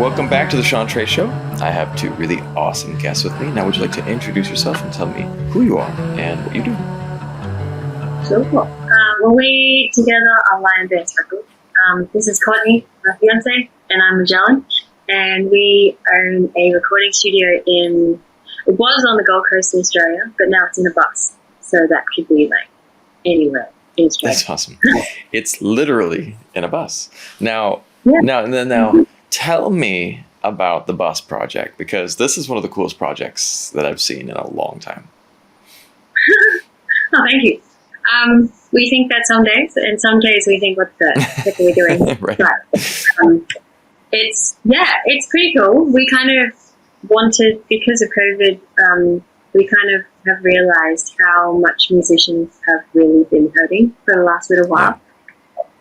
Welcome back to the Sean Trey Show. I have two really awesome guests with me. Now, would you like to introduce yourself and tell me who you are and what you do? Sure. We together are Liondance Records. This is Courtney, my fiance, and I'm Majelen. And we own a recording studio it was on the Gold Coast in Australia, but now it's in a bus. So that could be like anywhere in Australia. That's awesome. It's literally in a bus. Now, tell me about the bus project, because this is one of the coolest projects that I've seen in a long time. Oh, thank you. We think that some days, and some days we think, what the heck are we doing? Right. But, it's pretty cool. We kind of wanted, because of COVID, we kind of have realized how much musicians have really been hurting for the last little while.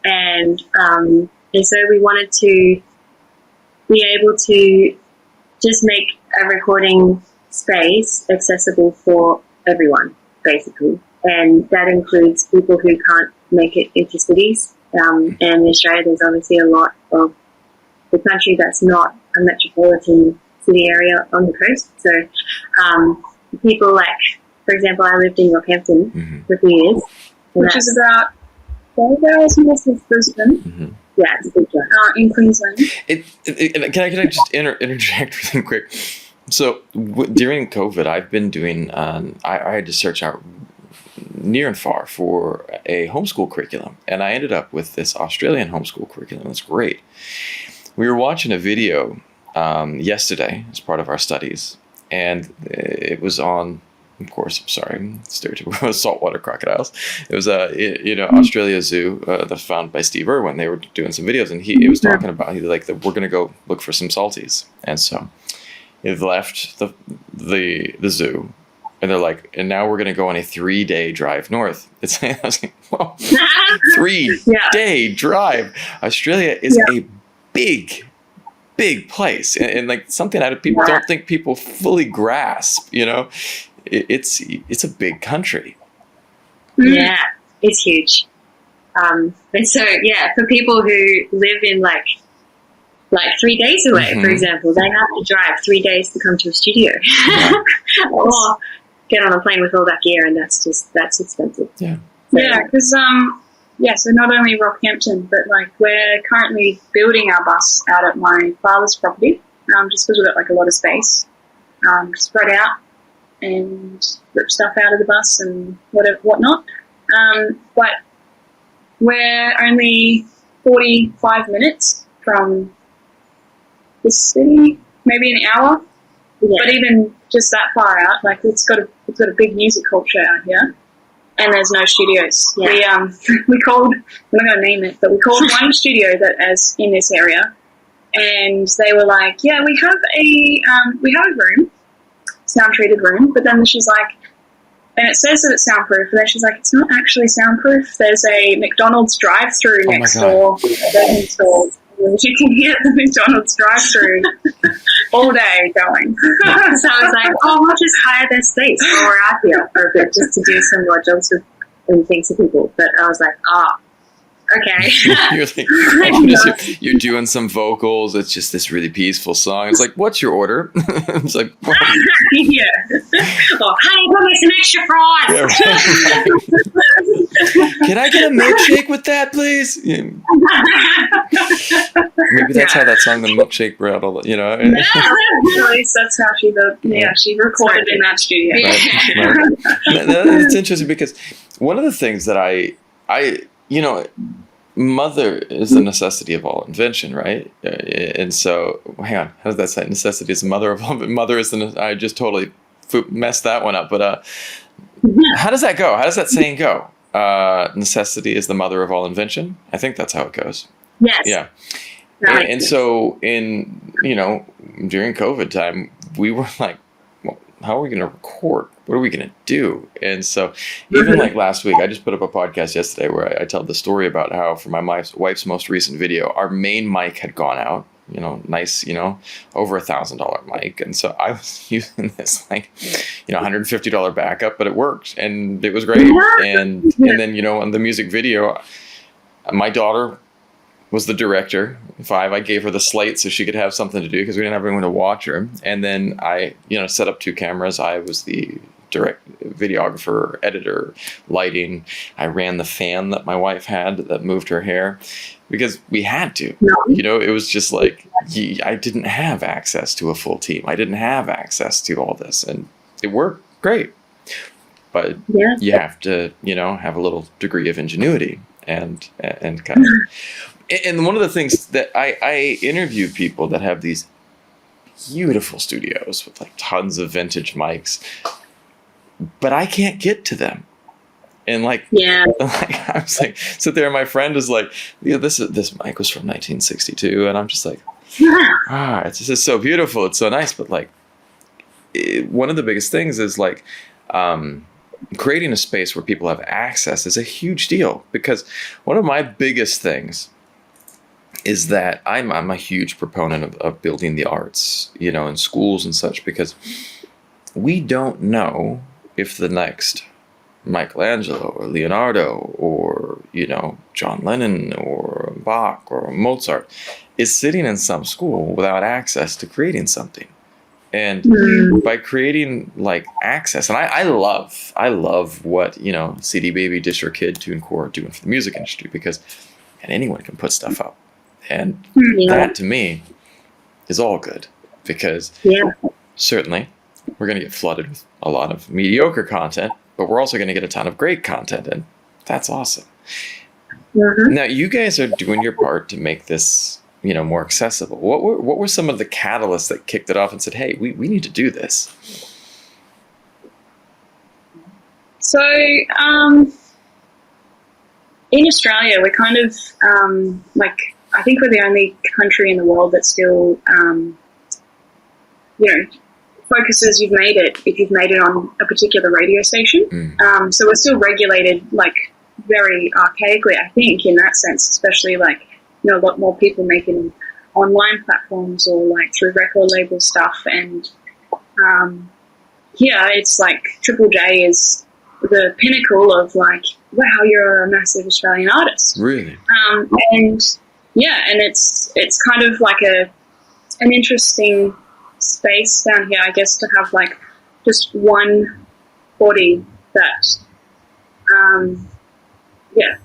And so we wanted to be able to just make a recording space accessible for everyone, basically. And that includes people who can't make it into cities. And in Australia, there's obviously a lot of the country that's not a metropolitan city area on the coast. So people like, for example, I lived in Rockhampton for 3 years. Which is about 12 hours north of Brisbane. Mm-hmm. Yeah, it's a big drive. In Queensland. Can I just interject really quick? So during COVID, I've been doing, I had to search out near and far for a homeschool curriculum. And I ended up with this Australian homeschool curriculum. It's great. We were watching a video yesterday as part of our studies. And it was on, of course, I'm sorry, stereotypical saltwater crocodiles. It was Australia Zoo that's found by Steve Irwin. They were doing some videos, and he was talking about we're going to go look for some salties, and so they've left the zoo, and they're like, and now we're going to go on a 3-day drive north. I was like, whoa, 3-day drive. Australia is a big place, and like something that people don't think people fully grasp. It's a big country. Yeah, it's huge. And so, for people who live in like 3 days away, for example, they have to drive 3 days to come to a studio or get on a plane with all that gear, and that's expensive. Yeah, because so not only Rockhampton, but like we're currently building our bus out at my father's property, just because we've got like a lot of space, spread out, and rip stuff out of the bus and whatnot. But we're only 45 minutes from the city, maybe an hour. Yeah. But even just that far out, like it's got a big music culture out here, and there's no studios. Yeah. We called, we're not going to name it, but we called one studio that is in this area, and they were like, yeah, we have a room, sound treated room, but then she's like, and it says that it's soundproof, but then she's like, it's not actually soundproof. There's a McDonald's drive-through next door that's installed, and you can hear the McDonald's drive-through all day going. So I was like, we'll just hire their space while we're out here for a bit, just to do some more jobs and things for people. But I was like, okay. You're doing some vocals. It's just this really peaceful song. It's like, what's your order? It's like, what? Yeah. Oh, honey, give me some extra fries. Yeah, right. Can I get a milkshake with that, please? Yeah. Maybe that's how that song, The Milkshake, brought all the, No, at least that's how she she recorded in that studio. Right. It's interesting because one of the things that I mother is the necessity of all invention, right? And so, hang on, how does that say? Necessity is the mother of all. Mother is I just totally messed that one up. But how does that go? How does that saying go? Necessity is the mother of all invention. I think that's how it goes. Yes. Yeah. And so, during COVID time, we were like, well, how are we going to record? What are we going to do? And so even like last week, I just put up a podcast yesterday where I tell the story about how for my wife's most recent video, our main mic had gone out, nice, over $1,000 mic. And so I was using this $150 backup, but it worked and it was great. And then, on the music video, my daughter was the director. 5, I gave her the slate so she could have something to do because we didn't have anyone to watch her. And then I, set up 2 cameras. I was the direct videographer, editor, lighting. I ran the fan that my wife had that moved her hair because we had to. It was just like I didn't have access to a full team. I didn't have access to all this, and it worked great. But you have to, have a little degree of ingenuity and kind of. And one of the things that I interview people that have these beautiful studios with like tons of vintage mics, but I can't get to them. And like I was like, sit there, and my friend is like, this mic was from 1962, and I'm just like, this is so beautiful, it's so nice, but like, one of the biggest things is like, creating a space where people have access is a huge deal, because one of my biggest things is that I'm a huge proponent of building the arts, in schools and such, because we don't know if the next Michelangelo or Leonardo or, John Lennon or Bach or Mozart is sitting in some school without access to creating something. And by creating like access, and I love what, CD Baby, Dish Your Kid, TuneCore are doing for the music industry, because anyone can put stuff up. And that to me is all good, because certainly we're going to get flooded with a lot of mediocre content, but we're also going to get a ton of great content, and that's awesome. Now, you guys are doing your part to make this, more accessible. What were some of the catalysts that kicked it off and said, hey, we need to do this? So, in Australia, we're kind of, I think we're the only country in the world that still, focuses if you've made it on a particular radio station. So we're still regulated, like, very archaically, I think, in that sense, especially, like, a lot more people making online platforms or, like, through record label stuff. And it's like Triple J is the pinnacle of, like, wow, you're a massive Australian artist. Really? And it's kind of like an interesting space down here, I guess, to have like just one body that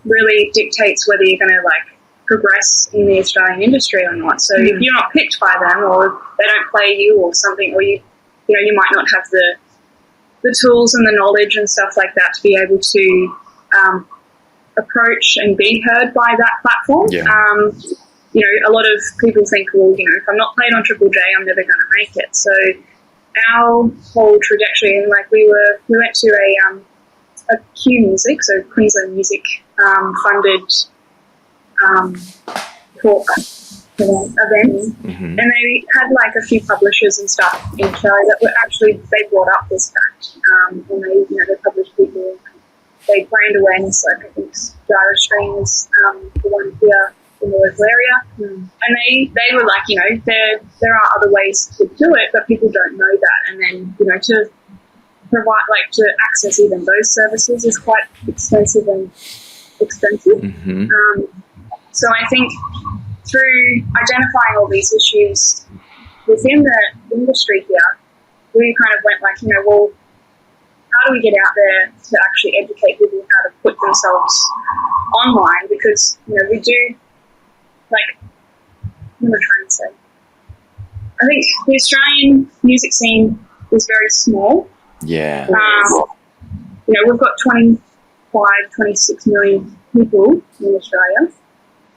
really dictates whether you're going to like progress in the Australian industry or not. So if you're not picked by them, or they don't play you or something, or you might not have the tools and the knowledge and stuff like that to be able to approach and be heard by that platform. A lot of people think, well, if I'm not played on Triple J, I'm never going to make it. So our whole trajectory, and like we went to a Q Music, so Queensland Music funded talk event, and they had like a few publishers and stuff in Australia that were actually, they brought up this fact, and they published people. They brand awareness, like I think Gyrostream is the one here in the local area, and they were like, there are other ways to do it, but people don't know that, and then to provide, like, to access even those services is quite expensive. So I think through identifying all these issues within the industry here, we kind of went like, well, how do we get out there to actually educate people how to put themselves online? Because, we do, like, what am I trying to say? I think the Australian music scene is very small. Yeah. We've got 26 million people in Australia.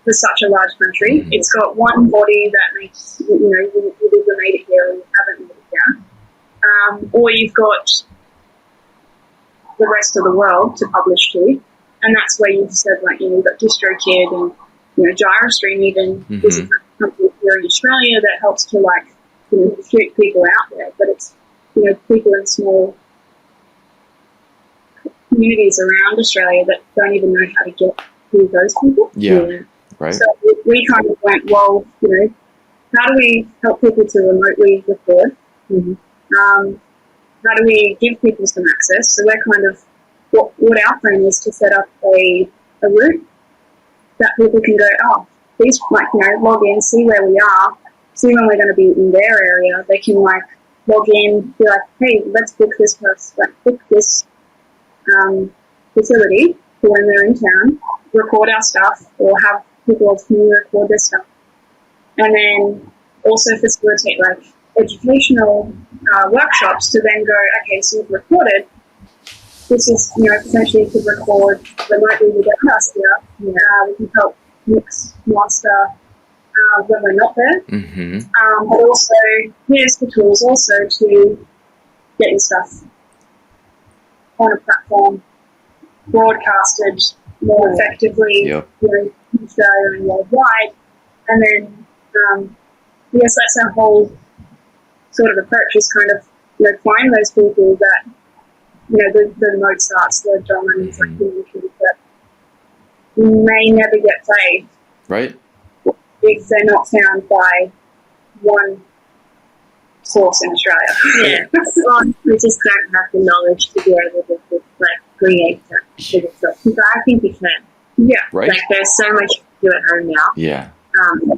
For such a large country, it's got one body that makes, you've either made it here or you haven't made it here. Or you've got the rest of the world to publish to, and that's where you've said, like, you've got DistroKid and Gyrostream even is a company here in Australia that helps to, like, shoot people out there, but it's people in small communities around Australia that don't even know how to get to those people. Right. So we kind of went, well, how do we help people to remotely record? How do we give people some access? So we're kind of, what our plan is to set up a route that people can go, please, like, log in, see where we are, see when we're going to be in their area. They can, like, log in, be like, hey, let's book this person, like, book this facility for when they're in town, record our stuff, or have people else can record their stuff. And then also facilitate, like, educational workshops to then go, okay, so you've recorded. This is, potentially you could record remotely without us here. We can help mix, master when we're not there. Mm-hmm. But also, here's the tools also to get your stuff on a platform, broadcasted more effectively, Yep. in Australia and worldwide. And then, yes, that's our whole sort of approach, is kind of, find those people that, the Mozarts, the Johns, like, that may never get played. Right. If they're not found by one source in Australia. Yeah. Well, we just don't have the knowledge to be able to create that for yourself. But I think you can. Yeah. Right. Like, there's so much to do at home now. Yeah.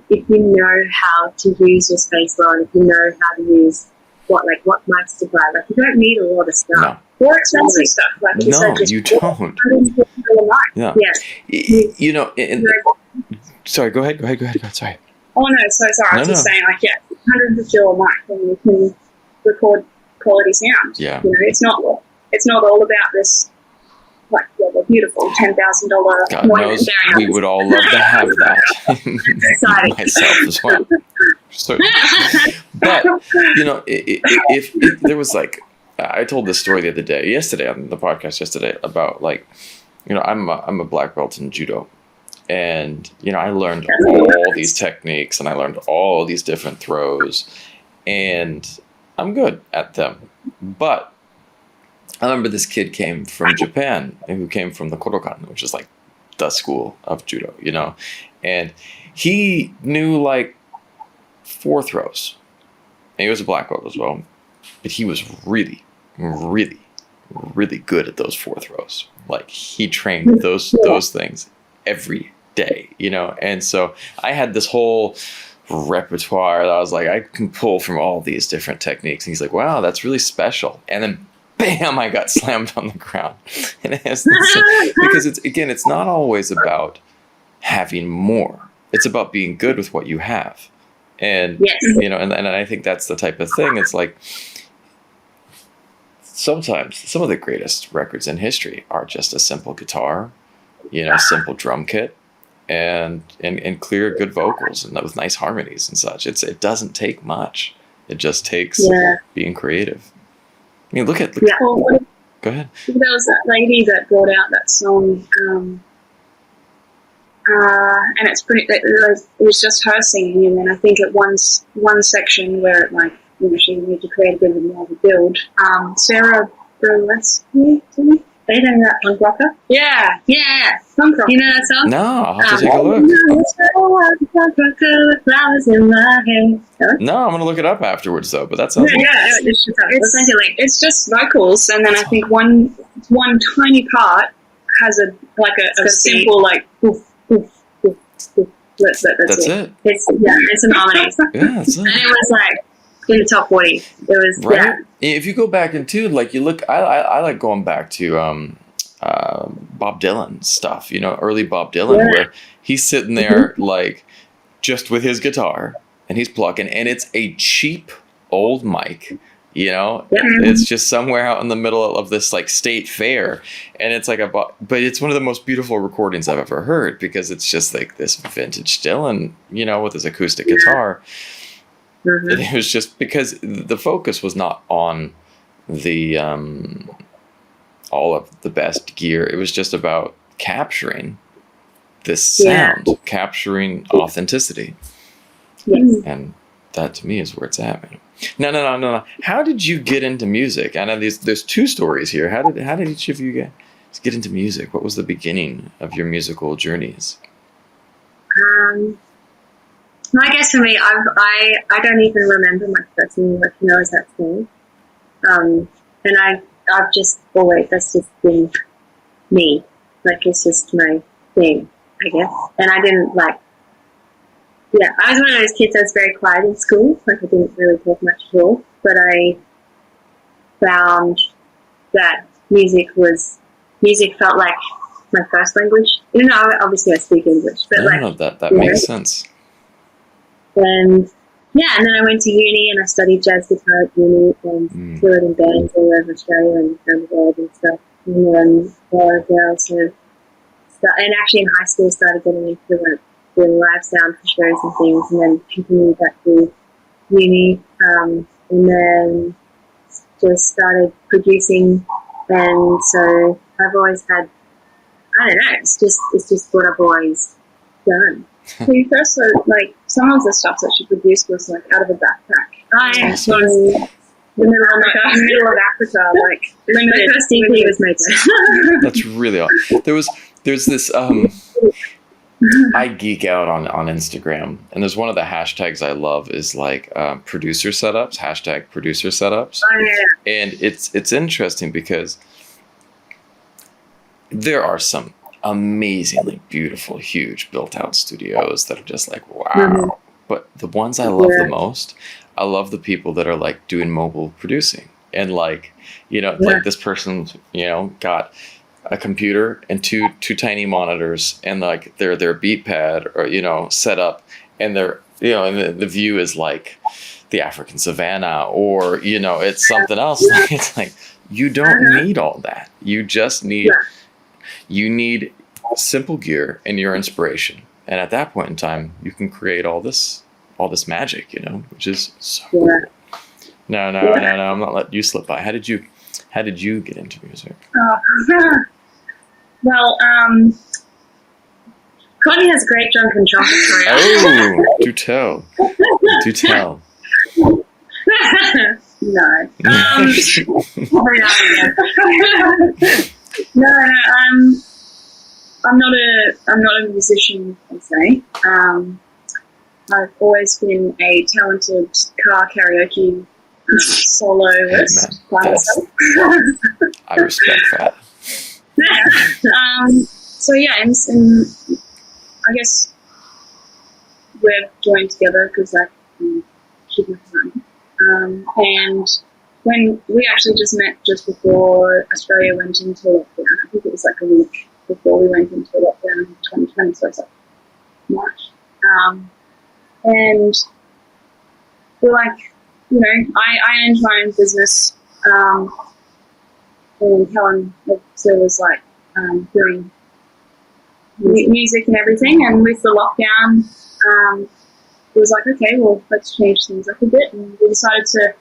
If you know how to use your space well, and if you know how to use what mics to buy, like, you don't need a lot of stuff. No. Or expensive stuff. Like, No, you don't. Yeah. Yeah. Sorry, go ahead. Sorry. Oh, no, so sorry. I was just saying, like, $150 mic, and you can record quality sound. Yeah. It's not all about this, like, the beautiful $10,000. God knows we would all love to have that. Myself as well. So, but, if there was, like, I told this story yesterday on the podcast about, like, I'm a black belt in judo. And, I learned all these techniques, and I learned all these different throws, and I'm good at them. But I remember this kid came from Japan, who came from the Kodokan, which is like the school of judo, and he knew like 4 throws. And he was a black belt as well, but he was really, really, really good at those 4 throws. Like, he trained those things every day, and so I had this whole repertoire that I was like, I can pull from all these different techniques. And he's like, wow, that's really special. And then bam, I got slammed on the ground. And because it's not always about having more. It's about being good with what you have. And yes. And I think that's the type of thing. It's like, sometimes some of the greatest records in history are just a simple guitar, simple drum kit, and clear, good vocals, and with nice harmonies and such. It doesn't take much. It just takes being creative. I mean, look at. Well, go ahead. There was that lady that brought out that song, and it's pretty. It was just her singing, and then I think at one section where it, like, she needed to create a bit more of a build. Sarah Burlesque. They know that punk rocker? Yeah. Punk rocker. You know that song? No, I'll have to take a look. No, I'm going to look it up afterwards, though, but that sounds it's just vocals, and then I think one tiny part has a simple, like, oof, oof, oof, oof. That's it. It's an harmony. Yeah, that's it. And it was, like, in the top 40. It was, right. If you go back into, like, you look, I like going back to Bob Dylan stuff, early Bob Dylan, where he's sitting there, like, just with his guitar, and he's plucking, and it's a cheap old mic, it's just somewhere out in the middle of this, like, state fair, and it's like but it's one of the most beautiful recordings I've ever heard, because it's just like this vintage Dylan, with his acoustic guitar. Mm-hmm. It was just because the focus was not on the all of the best gear. It was just about capturing this sound, capturing authenticity. Yes. And that, to me, is where it's at, man. No. How did you get into music? I know there's 2 stories here. How did each of you guys get into music? What was the beginning of your musical journeys? I guess for me, I don't even remember my first thing, like, as that thing. And I've just always, that's just been me. Like, it's just my thing, I guess. And I didn't, like, yeah, I was one of those kids that was very quiet in school. Like I didn't really talk much at all. But I found that music felt like my first language. Even though obviously I speak English, but No, that makes sense. And yeah, and then I went to uni and I studied jazz guitar at uni and toured in bands all over Australia and around the world and stuff. And then I also and actually in high school started getting into like doing live sound for shows and things, and then continued that through uni, and then just started producing. And so I've always had, I don't know, it's just what I've always done. So you first like some of the stuff that she produced was like out of a backpack. I Awesome. was the middle of Africa, like limited. My first EP was made there. That's really awesome. There's this I geek out on Instagram, and there's one of the hashtags I love is like producer setups, hashtag producer setups. Oh, yeah. And it's interesting because there are some amazingly beautiful, huge built-out studios that are just like, wow. Mm-hmm. But the ones I love the most, I love the people that are like doing mobile producing. And like, like this person's, got a computer and two tiny monitors and like their beat pad or, set up, and they're, and the view is like the African savannah or, it's something else. It's like, you don't need all that. You just need, you need simple gear and your inspiration. And at that point in time, you can create all this magic, which is so cool. No, I'm not letting you slip by. How did you get into music? Well, Courtney has a great drunken trumpet career. Oh, do tell. Do tell. no. I'm not a musician per se. I've always been a talented car karaoke soloist by myself. I respect that. So yeah, and I guess we're joined together because I keep my time. And when we actually just met just before Australia went into lockdown, I think it was like a week before we went into lockdown in 2020, so it's like March. And we're like, I owned my own business, and Helen was like doing music and everything. And with the lockdown, it was like, okay, well, let's change things up a bit. And we decided to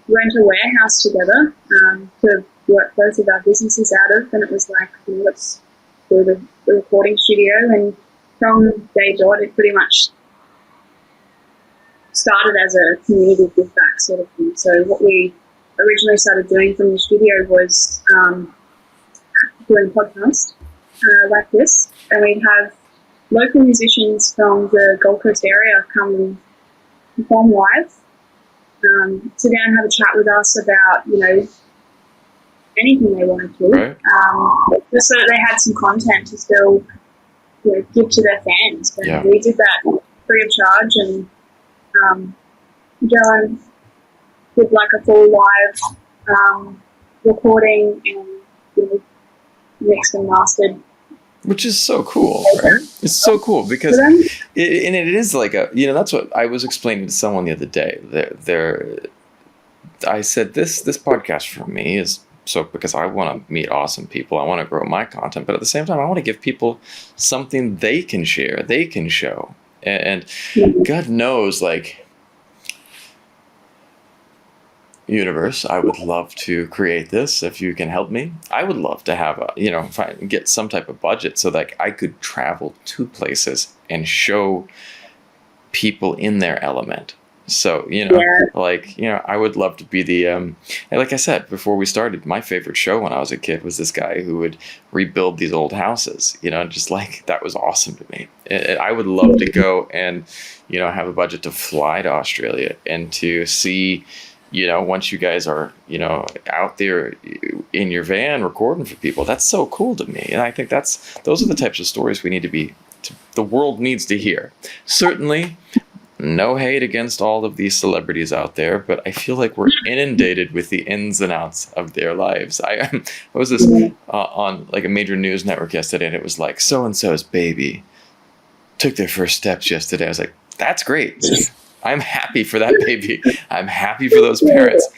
rent a warehouse together to work both of our businesses out of. And it was like, let's do the recording studio. And from day dot, it pretty much started as a community give back sort of thing. So what we originally started doing from the studio was doing podcasts like this, and we'd have local musicians from the Gold Coast area come and perform live, sit down and have a chat with us about anything they wanted to, right. Just so that they had some content to still give to their fans. And we did that free of charge, and Dylan did like a full live recording and mixed and mastered. Which is so cool, right? It's so cool because it is like that's what I was explaining to someone the other day. I said this podcast for me is so because I want to meet awesome people. I want to grow my content, but at the same time, I want to give people something they can share, they can show, and God knows, like, universe, I would love to create this if you can help me. I would love to have if I get some type of budget so that I could travel to places and show people in their element. So, I would love to be the, like I said, before we started, my favorite show when I was a kid was this guy who would rebuild these old houses, just like, that was awesome to me. I would love to go and, have a budget to fly to Australia and to see, once you guys are, out there in your van recording for people. That's so cool to me. And I think those are the types of stories we need to be the world needs to hear. Certainly, no hate against all of these celebrities out there, but I feel like we're inundated with the ins and outs of their lives. I was this on like a major news network yesterday, and it was like, so-and-so's baby took their first steps yesterday. I was like, that's great. I'm happy for that baby. I'm happy for those parents.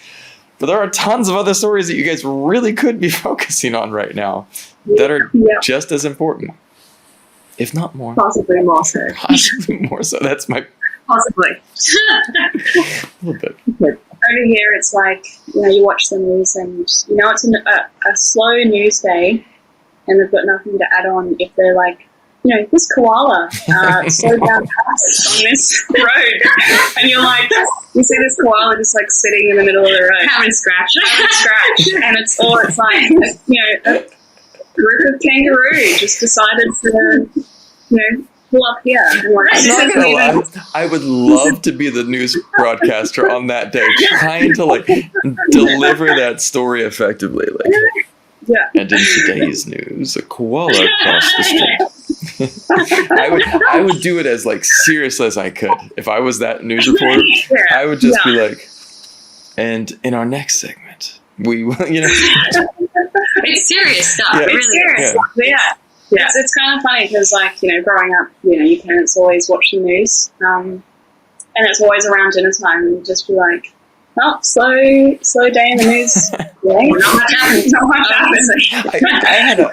But there are tons of other stories that you guys really could be focusing on right now that are just as important, if not more. Possibly more so. Possibly more so. That's my... Possibly. A little bit. Over here, it's like, you watch the news and, it's a slow news day and they've got nothing to add on if they're like, this koala slowed down past on this road. And you're like, you see this koala just like sitting in the middle of the road. Having a scratch. And it's like, a group of kangaroos just decided to, pull up here. And like, I'm not gonna lie. I would love to be the news broadcaster on that day, trying to like deliver that story effectively. Like, and in today's news, a koala crossed the street. I would do it as like serious as I could. If I was that news reporter, I would just be like, and in our next segment, we will, It's serious stuff. It's really serious stuff. Yeah. It's kind of funny because, like, growing up, your parents always watch the news, and it's always around dinner time, and you just be like, "Oh, slow day in the news. Not much happens. Not much happens."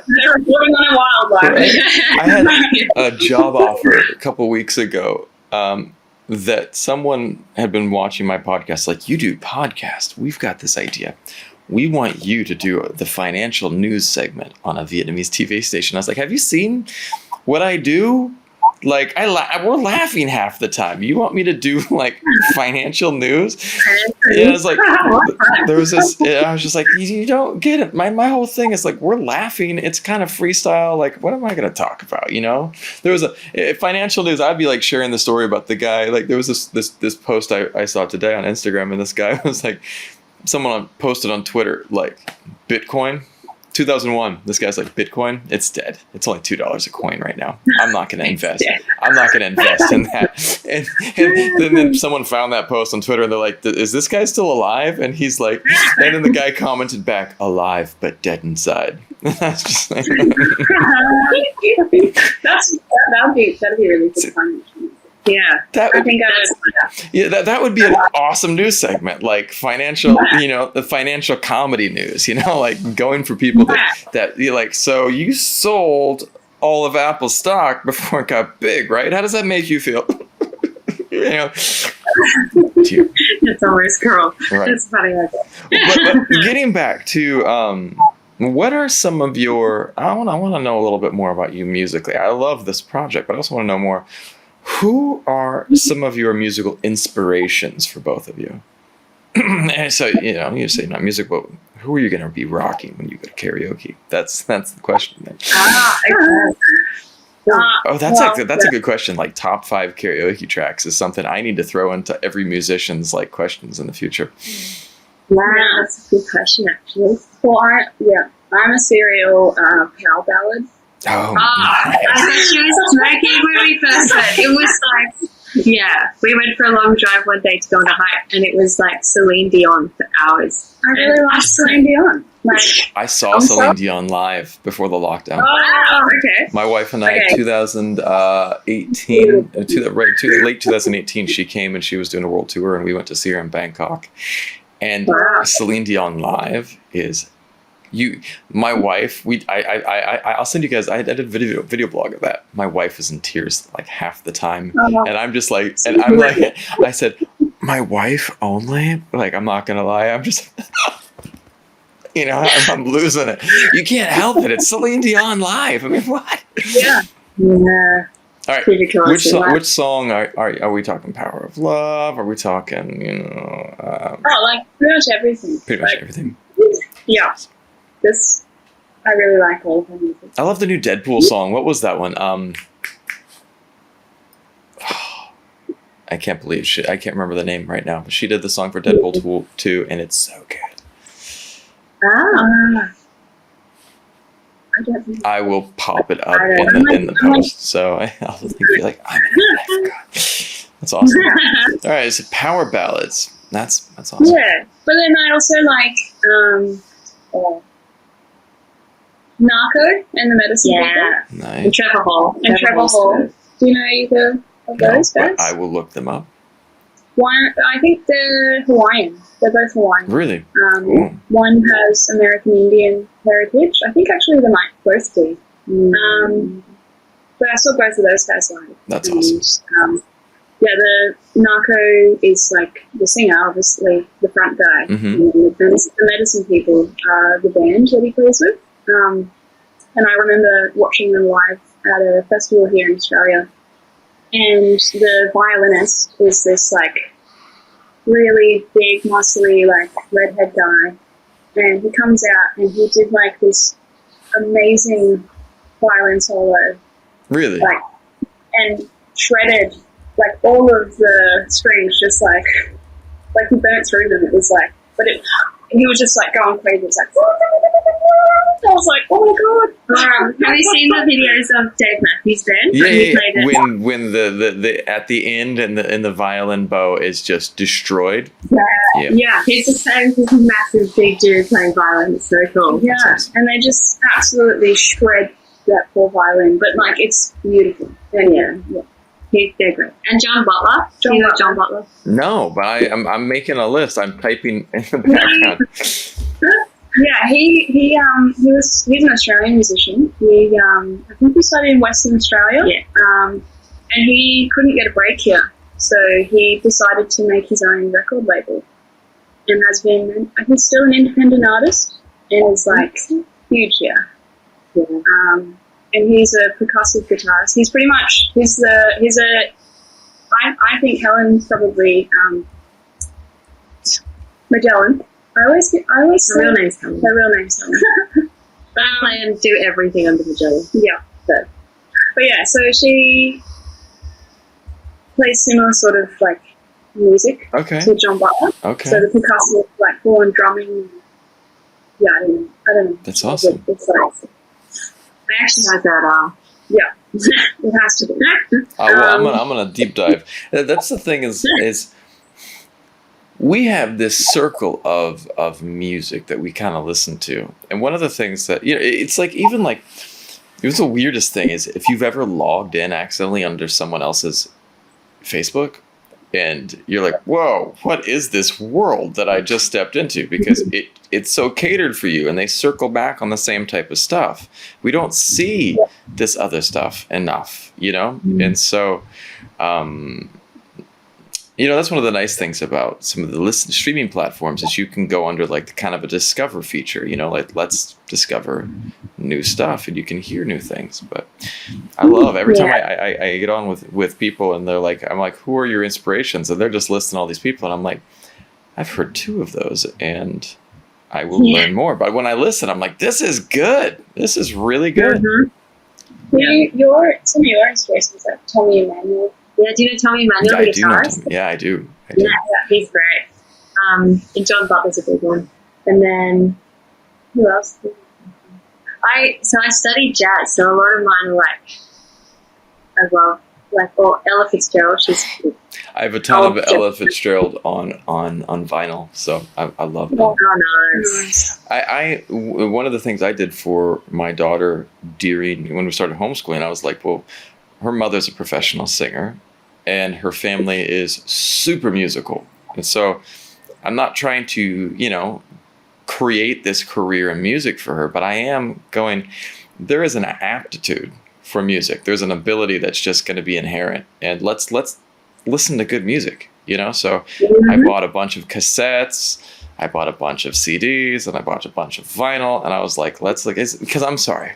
They're reporting on a wildlife. Right? I had a job offer a couple weeks ago that someone had been watching my podcast. Like, you do podcast. We've got this idea. We want you to do the financial news segment on a Vietnamese TV station. I was like, have you seen what I do? Like, we're laughing half the time. You want me to do like financial news? Yeah, I was like, there was this. I was just like, you don't get it. My whole thing is like, we're laughing. It's kind of freestyle. Like, what am I going to talk about? There was a financial news. I'd be like sharing the story about the guy. Like, there was this post I saw today on Instagram, and this guy was like, someone posted on Twitter, like, Bitcoin 2001. This guy's like, Bitcoin, it's dead. It's only $2 a coin right now. I'm not going to invest. I'm not going to invest in that. And then someone found that post on Twitter, and they're like, is this guy still alive? And he's like, and then the guy commented back, alive but dead inside. That's just like, that'd be really good fun. Yeah, that would be an awesome news segment, like financial, the financial comedy news, like going for people that like, so you sold all of Apple's stock before it got big, right? How does that make you feel? It's always cool. Right. It's funny. But getting back to, what are some of your, I want to know a little bit more about you musically. I love this project, but I also want to know more. Who are some of your musical inspirations for both of you? And so, you say not music, but who are you going to be rocking when you go to karaoke? That's the question. That's a good question. Like, top 5 karaoke tracks is something I need to throw into every musician's like questions in the future. Yeah, that's a good question, actually. Well, I'm a serial power ballad. Oh, I thought she was smoking when we first met. It was like, we went for a long drive one day to go on a hike, and it was like Celine Dion for hours. I really like Celine Dion. I saw Celine Dion live before the lockdown. Oh, okay. My wife and I, 2018, late 2018, she came and she was doing a world tour, and we went to see her in Bangkok. And Celine Dion live is... my wife, I'll send you guys, I did a video blog of that. My wife was in tears like half the time. And I'm just like, and I'm like, I said, my wife only? Like, I'm not going to lie. I'm just, I'm losing it. You can't help it. It's Celine Dion live. I mean, what? Yeah. All right. Which song are we talking? Power of Love? Are we talking, like pretty much everything. Pretty much everything. Yeah. I really like all of them. I love the new Deadpool song. What was that one? I can't believe I can't remember the name right now, but she did the song for Deadpool 2, and it's so good. I I don't think. I will pop it up I in don't the, in the post. So I'll be like, I forgot. That's awesome. All right, so power ballads. That's awesome. Yeah, but then I also like Narco and the Medicine Yeah. People Nice. And Trevor Hall. and Trevor Hall. Do you know either of No, those guys? but I will look them up. One, I think they're Hawaiian. They're both Hawaiian. Really? Cool. One has American Indian heritage. I think actually they might both be. But I saw both of those guys live. That's And, awesome. yeah, the Narco is like the singer, obviously the front guy. Mhm. And the Medicine People are the band that he plays with. And I remember watching them live at a festival here in Australia. And the violinist is this like really big, muscly, like redhead guy. And he comes out and he did like this amazing violin solo, Really? like, and shredded like all of the strings, just like he burnt through them. It was like, but he was just like going crazy. It was like, I was like, oh my god. Have you seen the videos of Dave Matthews Band? Yeah, When he yeah, played it? yeah. When the at the end and the violin bow is just destroyed. Yeah. Yeah, he's the same. He's a massive big dude playing violin. It's so cool. Yeah, awesome. and they just absolutely shred that poor violin, but like it's beautiful. And yeah. They're great. And John Butler. John Do you know Butler. John Butler? No, but I'm making a list. I'm typing in the background. Yeah, he's an Australian musician. I think he studied in Western Australia. Yeah. And he couldn't get a break here, so he decided to make his own record label, and has been. He's still an independent artist, and is like huge here. Yeah. And he's a percussive guitarist. He's pretty much I think Helen's probably Majelen. I always Her say real name's Helen. her real name's Helen. But I play and do everything under the jelly. Yeah. But yeah, so she plays similar sort of like music Okay. to John Butler. Okay. So the percussive, like full on drumming. Yeah, I don't know. That's awesome. It's like, I actually had that. yeah, it has to be. Well, I'm gonna deep dive. That's the thing is we have this circle of music that we kind of listen to, and one of the things that it's like even like it was the weirdest thing is if you've ever logged in accidentally under someone else's Facebook, and you're like, whoa, what is this world that I just stepped into? Because it's so catered for you, and they circle back on the same type of stuff. We don't see this other stuff enough, And so, that's one of the nice things about some of the streaming platforms is you can go under like the kind of a discover feature, like let's discover new stuff, and you can hear new things. But I love every time I get on with people and they're like, I'm like, who are your inspirations? And they're just listing all these people, and I'm like, I've heard 2 of those, and I will learn more. But when I listen, I'm like, this is good. This is really good. Mm-hmm. Some of your inspirations like Tommy and Manuel. Yeah, do you know Tommy Emmanuel, the guitarist? Yeah, I do. Yeah, he's great. And John Butler's a big one. And then, who else? I studied jazz, so a lot of mine are like, as well, like, Ella Fitzgerald, she's I have a ton of Ella Fitzgerald on vinyl, so I love it. oh, nice. One of the things I did for my daughter when we started homeschooling, I was like, well, her mother's a professional singer, and her family is super musical. And so I'm not trying to, create this career in music for her, but I am going, there is an aptitude for music. There's an ability that's just going to be inherent. And let's listen to good music, So I bought a bunch of cassettes, I bought a bunch of CDs, and I bought a bunch of vinyl, and I was like, because I'm sorry.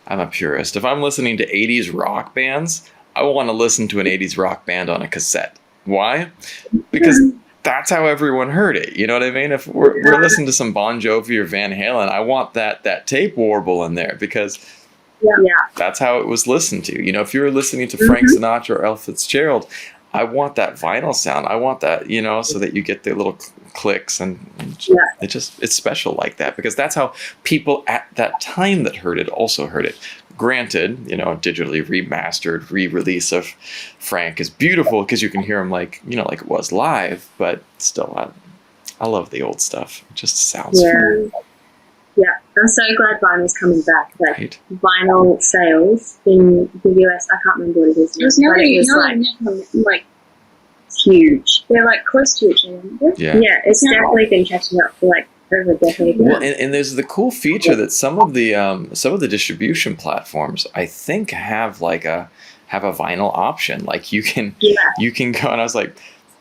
I'm a purist. If I'm listening to 80s rock bands, I want to listen to an 80s rock band on a cassette. Why? Because that's how everyone heard it. You know what I mean? If we're listening to some Bon Jovi or Van Halen, I want that tape warble in there because that's how it was listened to. If you were listening to Frank Sinatra or Ella Fitzgerald, I want that vinyl sound. I want that, so that you get the little clicks, and it's special like that, because that's how people at that time that heard it also heard it. Granted, digitally remastered re-release of Frank is beautiful because you can hear him like it was live, but still, I love the old stuff. It just sounds fun. Yeah, I'm so glad vinyl's coming back. Like, Right. vinyl sales in the US, I can't remember what it is. It was like huge. They're like close to each other. Yeah. Yeah, it's definitely been catching up for like over a decade now. Well, and there's the cool feature that some of the distribution platforms, I think, have a vinyl option. Like you can go, and I was like,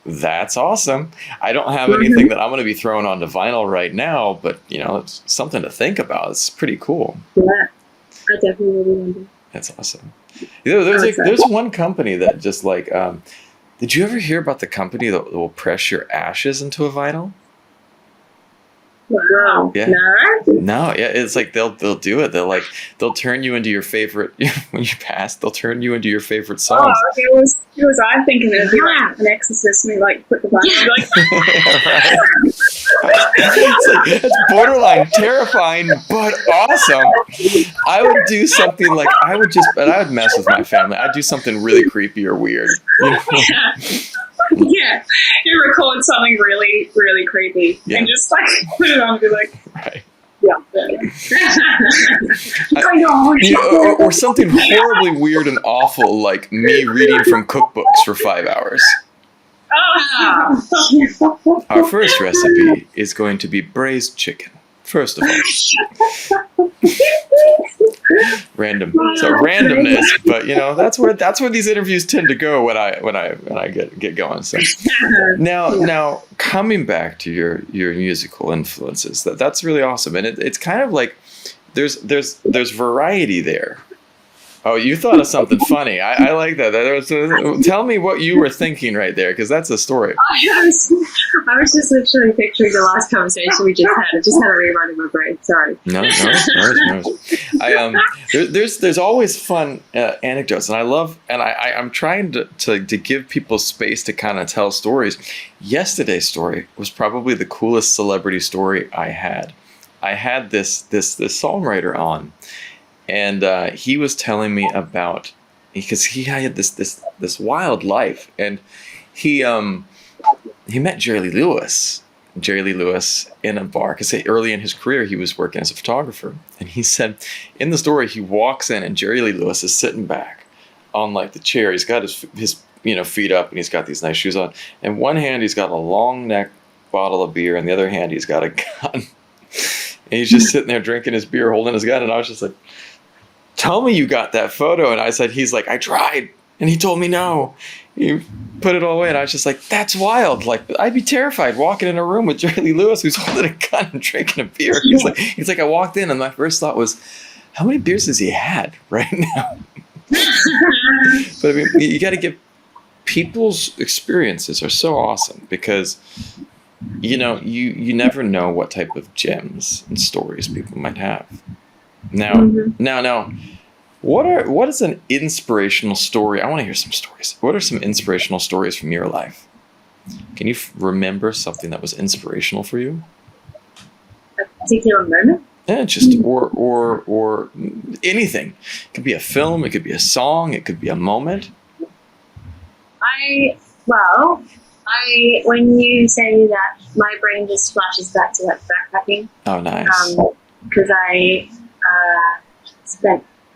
that's awesome. I don't have anything that I'm going to be throwing onto vinyl right now, but it's something to think about. It's pretty cool. Yeah, I definitely really want to. That's awesome. There's one company that just like, did you ever hear about the company that will press your ashes into a vinyl? Wow. Yeah. No, yeah, it's like they'll do it. They'll turn you into your favorite when you pass. They'll turn you into your favorite songs. Oh, it was I'm thinking it'd be like an exorcist, and we like put the vinyl like. It's borderline terrifying, but awesome. I would do something like I would mess with my family. I'd do something really creepy or weird. Yeah, you record something really, really creepy and just like put it on and be like, right. Or something horribly weird and awful, like me reading from cookbooks for 5 hours. Oh. Our first recipe is going to be braised chicken. First of all, random. So randomness, but that's where these interviews tend to go when I get going. So now coming back to your musical influences, that's really awesome, and it's kind of like there's variety there. Oh, you thought of something funny. I like that. Tell me what you were thinking right there, because that's a story. I was just literally picturing the last conversation we just had. I just had a rerun in my brain. Sorry. No. There's always fun anecdotes, and I love, and I'm trying to give people space to kind of tell stories. Yesterday's story was probably the coolest celebrity story I had. I had this songwriter on. And he was telling me about, because he had this wild life, and he met Jerry Lee Lewis in a bar, because early in his career he was working as a photographer, and he said in the story he walks in and Jerry Lee Lewis is sitting back on like the chair. He's got his feet up, and he's got these nice shoes on. In one hand he's got a long neck bottle of beer, and the other hand he's got a gun. And he's just sitting there drinking his beer, holding his gun, and I was just like, tell me you got that photo. And I said, he's like, I tried. And he told me no. He put it all away. And I was just like, that's wild. Like, I'd be terrified walking in a room with Jerry Lee Lewis, who's holding a gun and drinking a beer. He's like, I walked in, and my first thought was, how many beers has he had right now? But I mean, you got to give people's experiences are so awesome, because you never know what type of gems and stories people might have. Now, what is an inspirational story? I want to hear some stories. What are some inspirational stories from your life? Can you remember something that was inspirational for you? A particular moment? Yeah, just or anything. It could be a film. It could be a song. It could be a moment. When you say that, my brain just flashes back to that backpacking. Oh, nice. Because I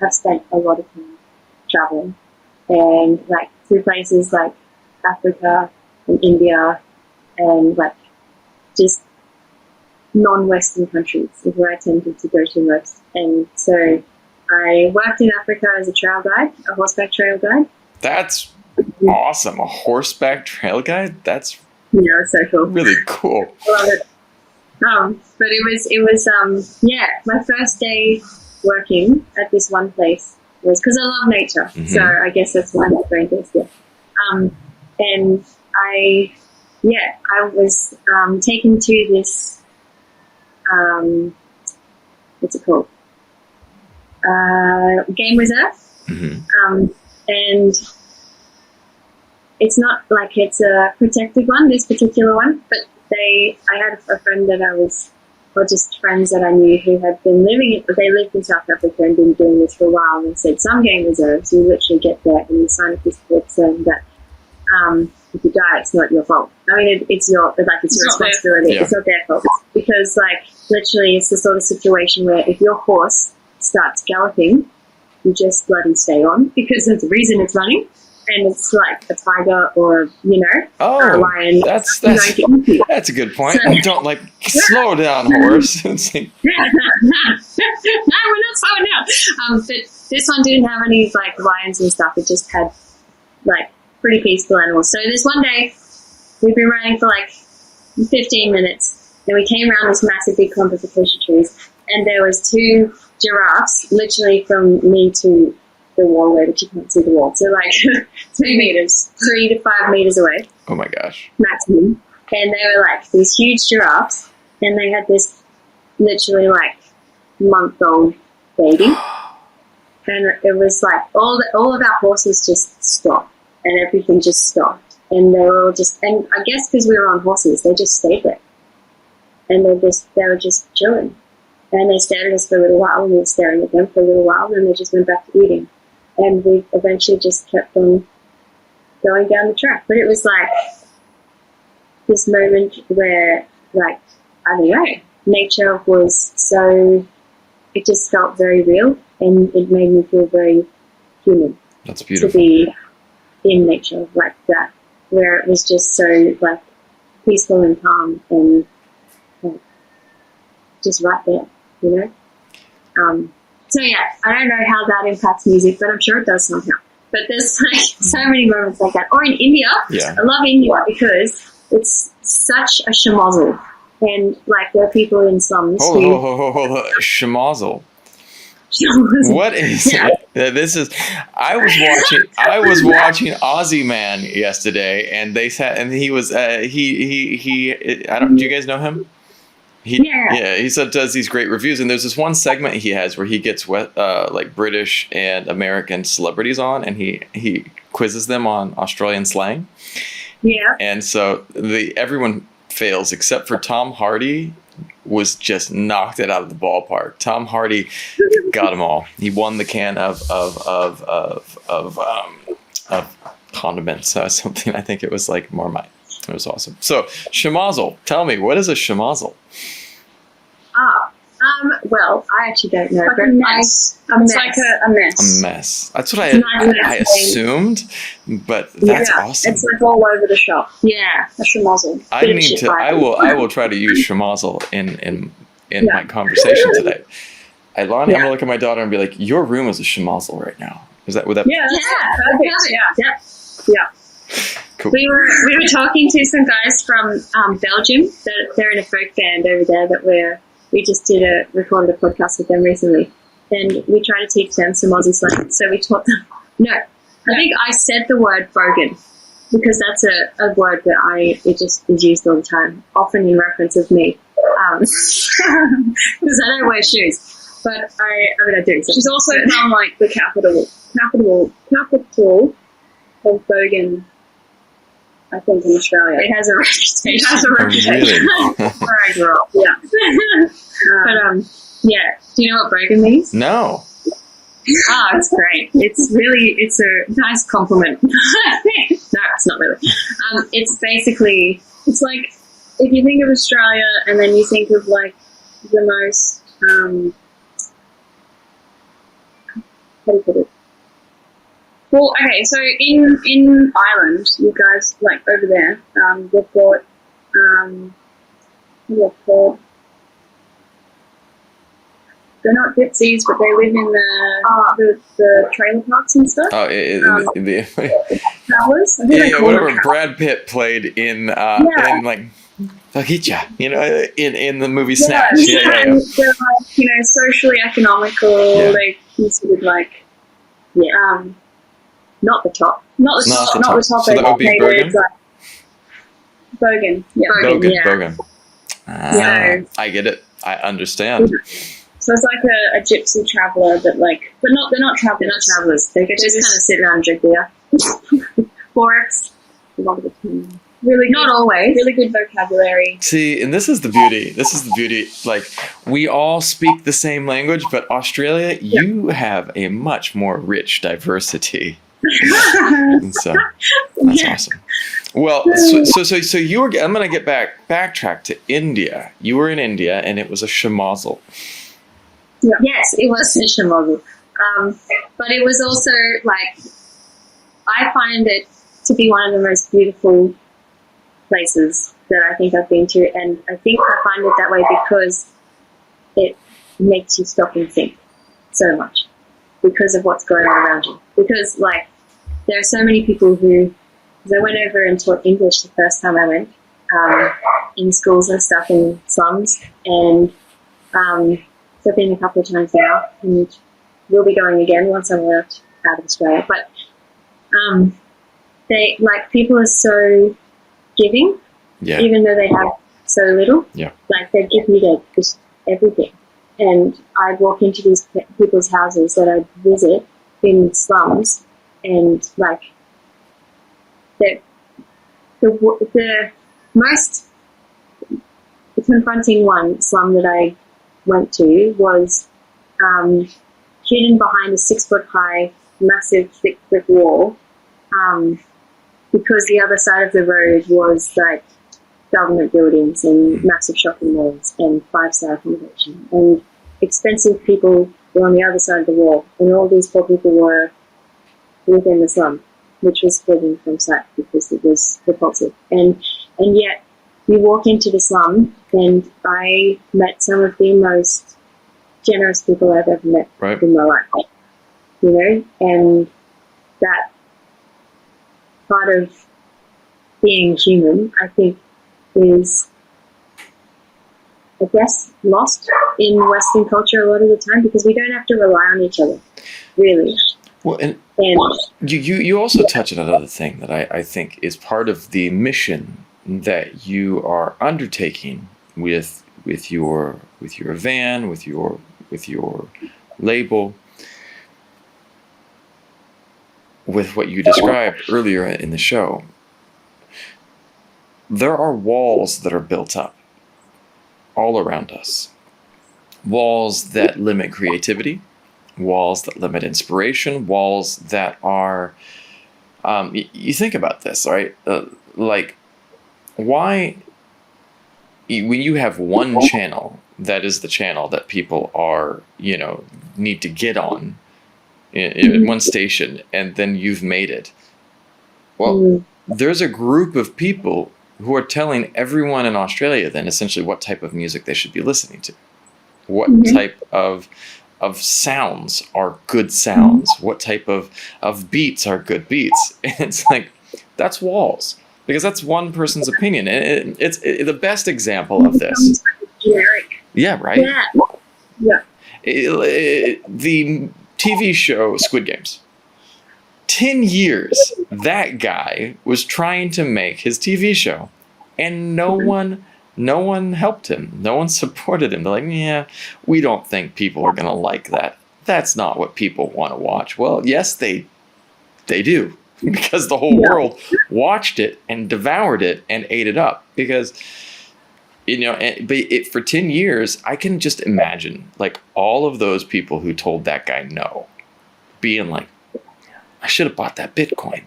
have spent a lot of time traveling, and like through places like Africa and India, and like just non-Western countries is where I tended to go to most. And so I worked in Africa as a trail guide, a horseback trail guide. That's awesome. A horseback trail guide? That's it's so cool. Really cool. I love it. But it was my first day working at this one place was because I love nature. Mm-hmm. So I guess that's why my brain goes there. And I was taken to this, what's it called? Game reserve. Mm-hmm. And it's not like it's a protected one, this particular one, but I had a friend that or just friends that I knew who had been they lived in South Africa and been doing this for a while, and said some game reserves, you literally get there and you sign a piece of paper saying that if you die, it's not your fault. I mean, it's your responsibility. Yeah. It's not their fault. Because, like, literally it's the sort of situation where if your horse starts galloping, you just bloody stay on because there's a reason it's running. And it's like a tiger or, a lion. That's a good point. So, don't, like, slow down, horse. It's like, no, we're not slowing down. But this one didn't have any, like, lions and stuff. It just had, like, pretty peaceful animals. So this one day, we've been running for, like, 15 minutes. And we came around this massive big clump of acacia trees. And there was 2 giraffes, literally from me to the wall where you can't see the wall. So, like, 3 meters, 3 to 5 meters away. oh my gosh. Maximum. And they were like these huge giraffes, and they had this literally like month-old baby, and it was like all of our horses just stopped, and everything just stopped, and they were all and I guess because we were on horses, they just stayed there, and they were just chilling, and they stared at us for a little while, and we were staring at them for a little while, and then they just went back to eating, and we eventually just kept on going down the track, but it was like this moment where, like, I don't know, nature was it just felt very real, and it made me feel very human. That's beautiful. To be in nature like that, where it was just so, like, peaceful and calm and just right there, So yeah, I don't know how that impacts music, but I'm sure it does somehow. But there's like so many moments like that. Or in India, Yeah. I love India because it's such a schmozzle. And like there are people in slums Hold on. Schmozzle. What is it? This is. I was watching Aussie Man yesterday, and they said, and he was he. I don't. Do you guys know him? He said does these great reviews, and there's this one segment he has where he gets like British and American celebrities on, and he quizzes them on Australian slang. Yeah. And so everyone fails except for Tom Hardy. Was just knocked it out of the ballpark. Tom Hardy got them all. He won the can of condiments, something. I think it was like Marmite. It was awesome. So schmozzle, tell me, what is a schmozzle? Well, I actually don't know. Like a mess. It's like a mess. A mess. That's what I assumed, but that's awesome. It's like all over the shop. Yeah, a schmozzle. I will try to use schmozzle in my conversation today. I'm gonna look at my daughter and be like, "Your room is a schmozzle right now." Would that? Yeah. Cool. We were talking to some guys from Belgium. They're in a folk band over there that we just recorded a podcast with them recently, and we try to teach them some Aussie slang. So we taught them. No, I think I said the word bogan because that's a word that it just is used all the time, often in reference of me, because I don't wear shoes. But I do. She's also from like the capital of bogan. I think in Australia. It has a reputation. Really? Where I grew up, yeah. But, do you know what bogan means? No. Oh, it's great. It's a nice compliment. No, it's not really. It's basically, it's like, if you think of Australia and then you think of like the most, how do you put it? Well, okay, so in Ireland, you guys, like, over there, they've got, they're not gypsies, but they live in the trailer parks and stuff. Oh, towers. Whatever Brad Pitt played in like Fajicha, in the movie Snatch. Yeah. They're like, socially economical. Yeah. They considered like, not the top. Not the top. So that would be Bogan? Bogan. Yeah. Bogan. I get it. I understand. So it's like a gypsy traveller that like, but they're not travelers. They just kind of sit around and drink beer. Forex. a lot of the time. Really Not good, always. really good vocabulary. See, and this is the beauty. This is the beauty. Like, we all speak the same language, but Australia, you have a much more rich diversity. And so that's awesome. Well, so you were. I'm going to backtrack to India. You were in India, and it was a schmozzle. Yeah. Yes, it was a schmozzle. But it was also like, I find it to be one of the most beautiful places that I think I've been to, and I think I find it that way because it makes you stop and think so much because of what's going on around you. Because like there are so many people who, because I went over and taught English the first time I went in schools and stuff in slums, and so I've been a couple of times now, and will be going again once I'm out of Australia. But they like people are so giving, even though they have so little. Yeah. Like they give you just everything. And I'd walk into these people's houses that I'd visit in slums, and like the most confronting one slum that I went to was hidden behind a 6-foot high, massive thick brick wall. Because the other side of the road was like government buildings and massive shopping malls and 5-star accommodation, and expensive people were on the other side of the wall, and all these poor people were within the slum, which was hidden from sight because it was repulsive. And yet you walk into the slum, and I met some of the most generous people I've ever met in my life, you know, and that part of being human, I think, is, I guess, lost in Western culture a lot of the time because we don't have to rely on each other, really. Well, and you also touch on another thing that I think is part of the mission that you are undertaking with your van, with your label, with what you described earlier in the show. There are walls that are built up all around us. Walls that limit creativity, walls that limit inspiration, walls that are, you think about this, right? Like, why, when you have one channel, that is the channel that people are, need to get on, in one station, and then you've made it. Well, there's a group of people who are telling everyone in Australia then essentially what type of music they should be listening to. What type of sounds are good sounds. What type of beats are good beats. And it's like, that's walls. Because that's one person's opinion. And it's the best example of this. Generic. Yeah, right? Yeah. The TV show Squid Games. 10 years, that guy was trying to make his TV show, and no one helped him. No one supported him. They're like, yeah, we don't think people are going to like that. That's not what people want to watch. Well, yes, they do, because the whole world watched it and devoured it and ate it up. Because, but for 10 years, I can just imagine like all of those people who told that guy no, being like, I should have bought that Bitcoin,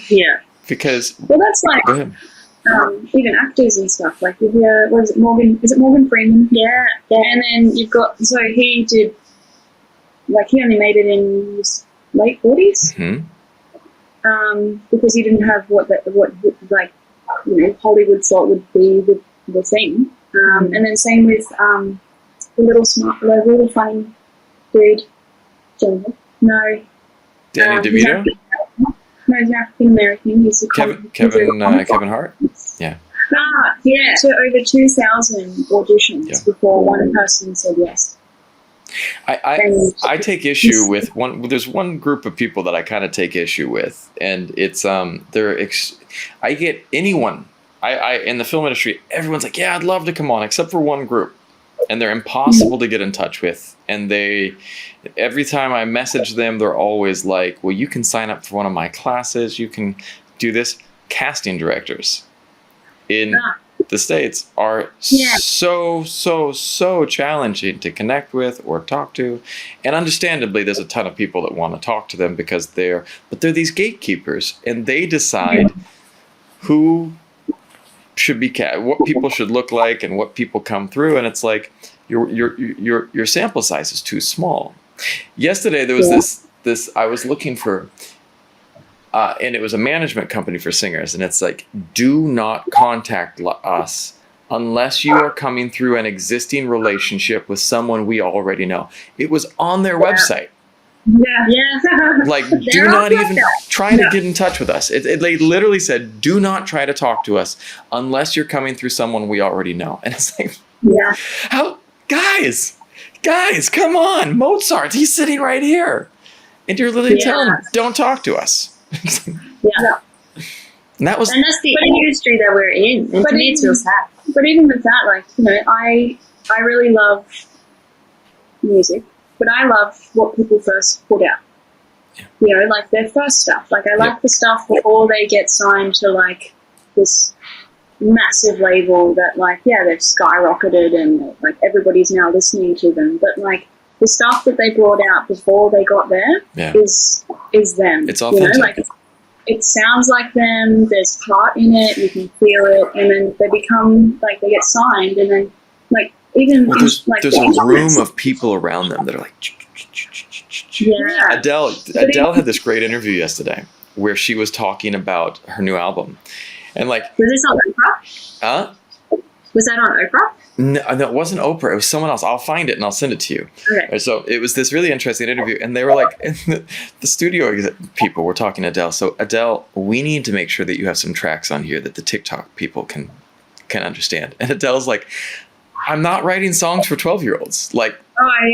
Yeah. Because that's like even actors and stuff. Like what is it, Morgan? Is it Morgan Freeman? Yeah. And then you've got he did he only made it in his late 40s. Because he didn't have what Hollywood thought would be the thing. And then same with the really funny dude, Jennifer. No. Danny DeVito? No, he's African American. He's a Kevin Hart? Yeah. Yeah. So over 2,000 auditions before one person said yes. I take issue with there's one group of people that I kind of take issue with, and it's I get anyone, I in the film industry, everyone's like, yeah, I'd love to come on, except for one group. and they're impossible to get in touch with. And every time I message them, they're always like, well, you can sign up for one of my classes. You can do this. Casting directors in the States are so challenging to connect with or talk to. And understandably, there's a ton of people that want to talk to them because they're these gatekeepers, and they decide who should be what people should look like and what people come through. And it's like your sample size is too small. Yesterday there was this I was looking for and it was a management company for singers, and it's like, do not contact us unless you are coming through an existing relationship with someone we already know. It was on their website. Yeah. Like, do not even try to get in touch with us. They literally said, do not try to talk to us unless you're coming through someone we already know. And it's like, how, guys, come on. Mozart, he's sitting right here. And you're literally telling him, don't talk to us. And that's the industry that we're in. And to me, it's real sad. But even with that, like, you know, I really love music, but I love what people first put out. You know, like their first stuff. Like, I like the stuff before they get signed to, like, this massive label that, like, they've skyrocketed and, like, everybody's now listening to them. But, like, the stuff that they brought out before they got there is them. It's authentic. You know, like, it sounds like them, there's heart in it, you can feel it, and then they become, like, they get signed, and then, like, even... Well, there's like, a room of people around them that are like... Adele had this great interview yesterday where she was talking about her new album. And, like... Was this on Oprah? Huh? Was that on Oprah? No, it wasn't Oprah. It was someone else. I'll find it and I'll send it to you. Okay. So it was this really interesting interview, and they were like, the studio people were talking to Adele. So Adele, we need to make sure that you have some tracks on here that the TikTok people can understand. And Adele's like, I'm not writing songs for 12-year-olds. Like,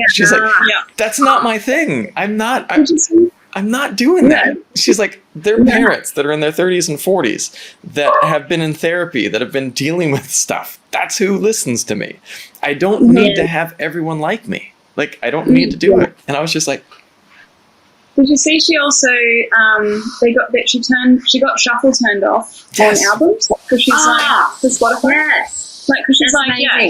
she's like, that's not my thing. I'm not doing that. She's like, they're parents that are in their 30s and 40s that have been in therapy, that have been dealing with stuff. That's who listens to me. I don't need to have everyone like me. Like, I don't need to do it. And I was just like, did you see she also she got shuffle turned off on albums because she's like for Spotify. Like, because she's like,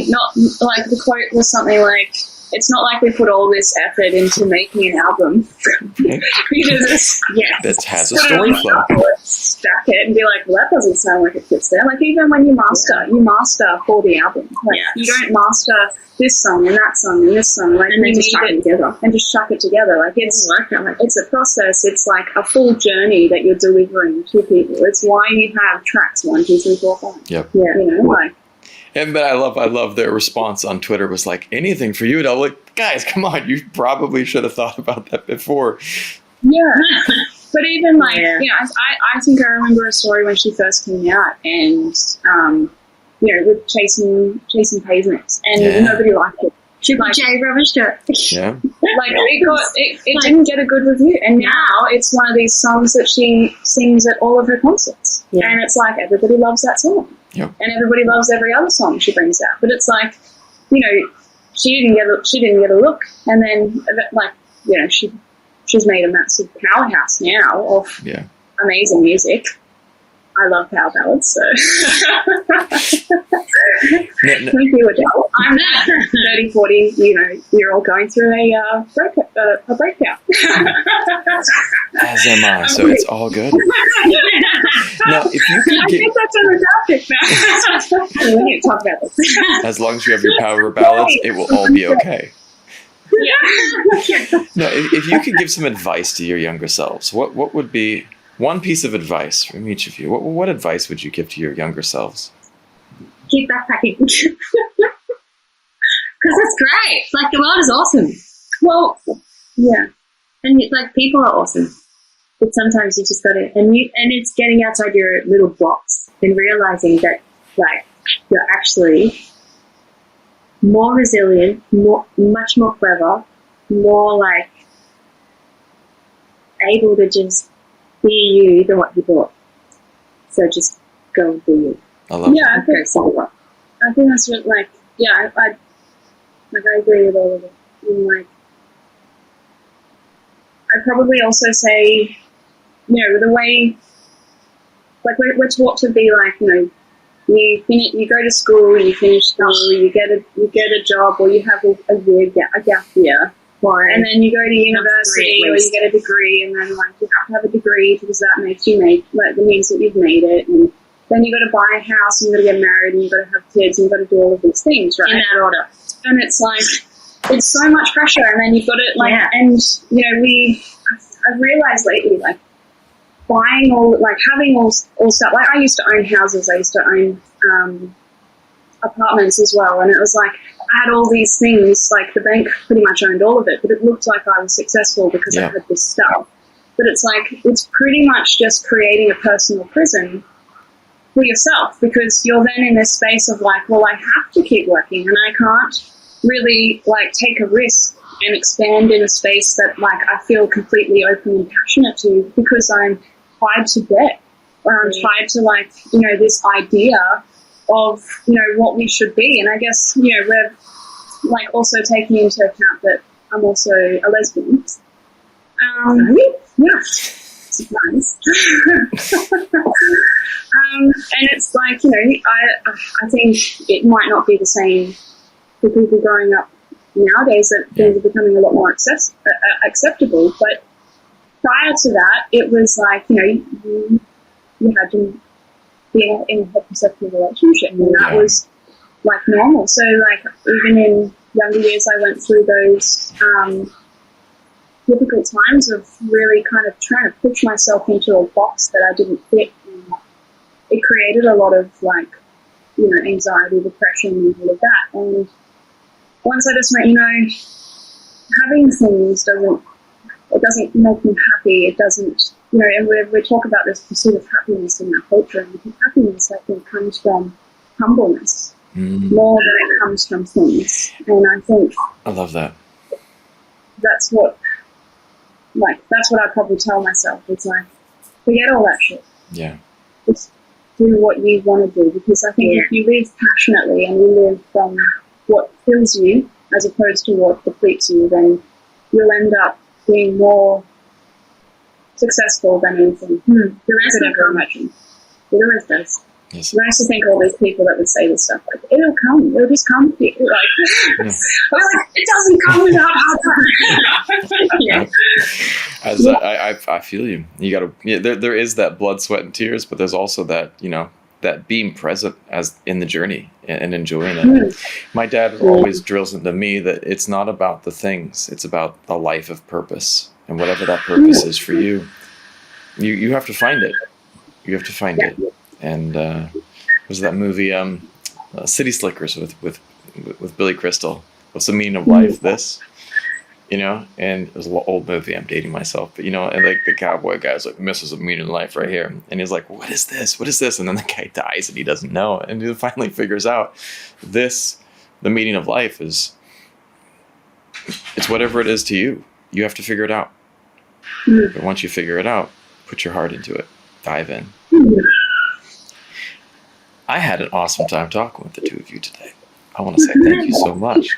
not like the quote was something like, it's not like we put all this effort into making an album. Because that has a story flow. Stack it and be like, well, that doesn't sound like it fits there. Like, even when you master for the album. Like, you don't master this song and that song and this song. Like, and then just chuck it together. And just chuck it together. Like, it's a process. It's like a full journey that you're delivering to people. It's why you have tracks 1, 2, 3, 4, 5. Yep. Yeah. You know, like. But I love their response on Twitter was like, anything for you. And I'm like, guys, come on, you probably should have thought about that before. Yeah. But even like, I think I remember a story when she first came out, and you know, with chasing pavements, and nobody liked it. Triple J rubber shirt. Yeah. Like, it didn't get a good review, and now it's one of these songs that she sings at all of her concerts, and it's like everybody loves that song. Yep. And everybody loves every other song she brings out. But it's like, you know, she didn't get a look, and then, like, you know, she's made a massive powerhouse now of amazing music. I love power ballads, so thank you, Adele. I'm 30, 40, you know, you're all going through a breakout. As am I, so it's all good. Now, if you could I think that's on the topic now. We need to talk about this. As long as you have your power ballads, it will all be okay. Now, if you could give some advice to your younger selves, what would be one piece of advice from each of you? What advice would you give to your younger selves? Keep backpacking. Because it's great. Like, the world is awesome. Well, yeah. And, like, people are awesome. But sometimes you just got to, and it's getting outside your little box and realizing that, like, you're actually more resilient, much more clever, more, like, able to just be you than what you thought. So just go and be you. I love that. I think that's what, like, Like, I agree with all of it. And, like, I'd probably also say, the way, like, we're taught to be like, you go to school, you finish school, you get a job, or you have a gap year, Right. and then you go to university, or you get a degree, and then like you have to have a degree because that makes you that means that you've made it, and then you got to buy a house, and you got to get married, and you got to have kids, and you got to do all of these things, right? In that order. And it's like it's so much pressure, and then you've got it like, Yeah. and I've realized lately, like, buying having all stuff. Like, I used to own houses, I used to own apartments as well, and it was like I had all these things. Like, the bank pretty much owned all of it, but it looked like I was successful because I had this stuff. But it's like it's pretty much just creating a personal prison for yourself, because you're then in this space of like, well, I have to keep working, and I can't really like take a risk and expand in a space that like I feel completely open and passionate to, because I'm tied to debt, or I'm tied to like, this idea of, what we should be. And I guess, we're like also taking into account that I'm also a lesbian. Yeah. Surprise. And it's like, I think it might not be the same for people growing up nowadays, that things are becoming a lot more acceptable. But prior to that, it was like, you had to be in a heterosexual relationship, and that was like normal. So like, even in younger years, I went through those difficult times of really kind of trying to push myself into a box that I didn't fit. And it created a lot of like, anxiety, depression, and all of that. And once I just went, having things doesn't make me happy. It doesn't, and we talk about this pursuit of happiness in our culture, and happiness, I think, comes from humbleness more than it comes from things. And I think I love that. That's what I probably tell myself. It's like, forget all that shit. Yeah. Just do what you want to do, because I think if you live passionately and you live from what fills you as opposed to what depletes you, then you'll end up being more successful than anything the rest could ever imagine. It always does. Yes. I used to think all these people that would say this stuff, like, it'll just come to you. Like, I was like, it doesn't come without hard work. I feel you. You gotta, there is that blood, sweat, and tears, but there's also that, that being present as in the journey and enjoying it. My dad always drills into me that it's not about the things, it's about a life of purpose, and whatever that purpose is for you, you have to find it. You have to find it. And was that movie City Slickers with Billy Crystal? What's the meaning of life? This, and it was an old movie. I'm dating myself, but and like the cowboy guy's like, misses a meaning in life right here, and he's like, what is this? What is this? And then the guy dies and he doesn't know, and he finally figures out the meaning of life is, it's whatever it is to you. You have to figure it out. But once you figure it out, put your heart into it. Dive in. I had an awesome time talking with the two of you today. I want to say thank you so much.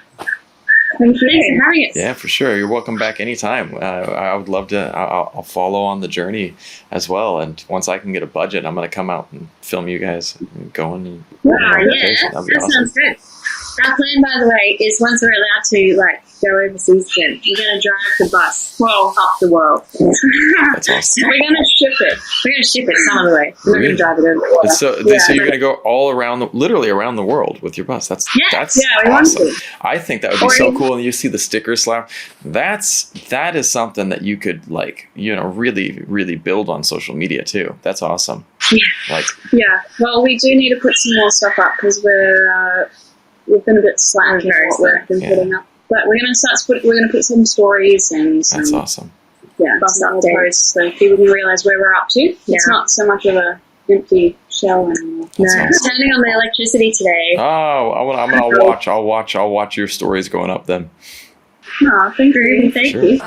Thanks for having us. Yeah, for sure. You're welcome back anytime. I would love to. I'll follow on the journey as well. And once I can get a budget, I'm going to come out and film you guys going. And that sounds good. Our plan, by the way, is once we're allowed to go overseas again, we're going to drive the bus up the world. That's awesome. We're going to ship it. We're going to ship it some other way. We're not going to drive it over the water. So you're going to go all around, literally around the world with your bus. That's we awesome. want to. I think that would be so cool. And you see the sticker slap. That is something that you could really, really build on social media too. That's awesome. Yeah. Well, we do need to put some more stuff up because we've been a bit slack in what we've been putting up. But we're gonna put some stories and some, that's awesome. Yeah, bus updates so people can realize where we're up to. Yeah. It's not so much of a empty shell anymore. Awesome. Turning on the electricity today. Oh, I'll watch your stories going up then. Oh, thank you. Thank you.